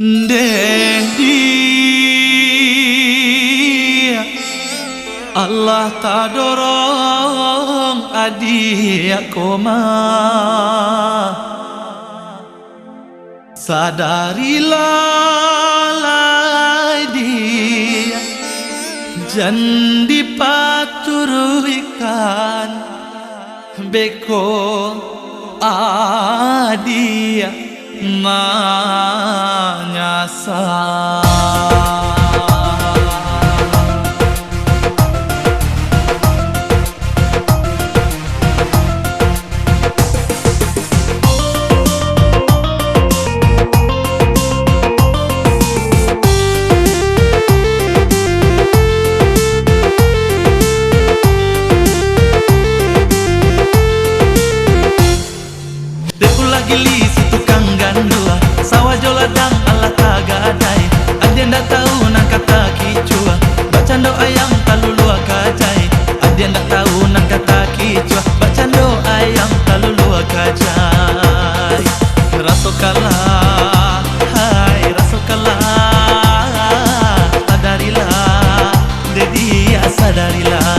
Dia Allah tak dorong adik koma. Sadarilah dia jangan dipaturkan beko adia manyasar. Gili si tukang gandua sawah joladang Allah kagadai adien dak tahu nang kata kicua bacando ayam talulua kajai adien dak tahu nang kata kicua bacando ayam talulua kajai rasokalah hai rasokalah sadarilah dedi sadarilah.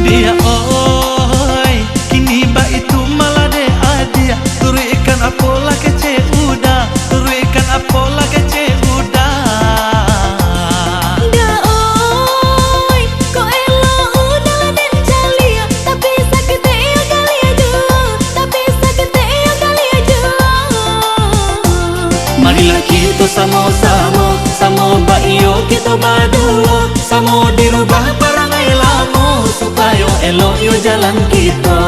Dia oi kini ba itu malah de adia turu ikan apola kece udah turu ikan apola kece udah. Dia oi ko elo udah den jalia tapi sakit ya kali aja tapi sakit ya kali aja. Marilah kita sama-sama sama ba iyo kita berdua sama dirubah perangai lama supaya elok yo jalan kita.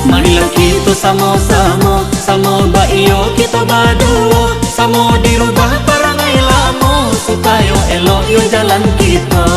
Marilah kita sama-sama sama ba iyo kita berdua sama dirubah perangai lama supaya elok yo jalan kita.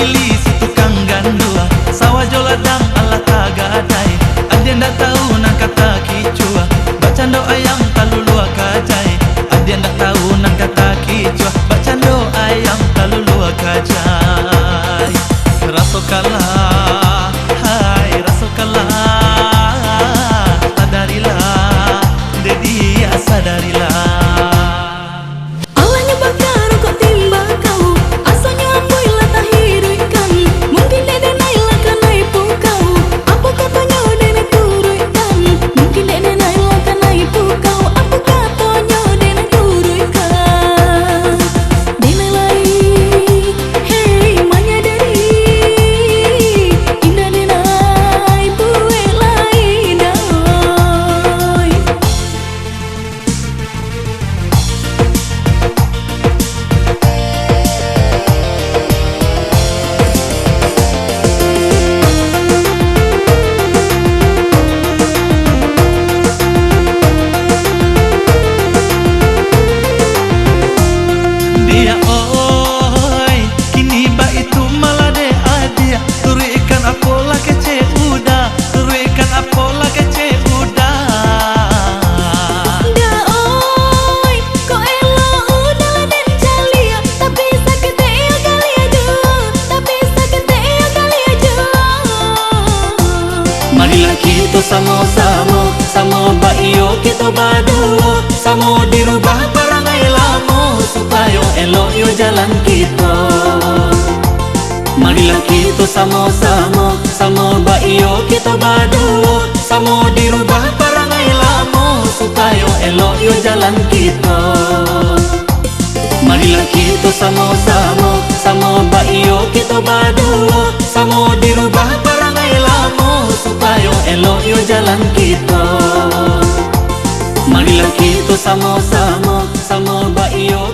Gili si tukang gandua sawah joladang Allah Marilah kita sama-sama, sama bayo kita berdua, sama dirubah perangai lama supaya elok yo jalan kita. Marilah kita sama-sama, sama bayo kita berdua, sama dirubah perangai lama supaya elok yo jalan kita. Marilah kita sama-sama, sama bayo kita berdua, sama dirubah perangai lama supaya elok yo jalan kita. Marilah kita sama-sama, sama bayo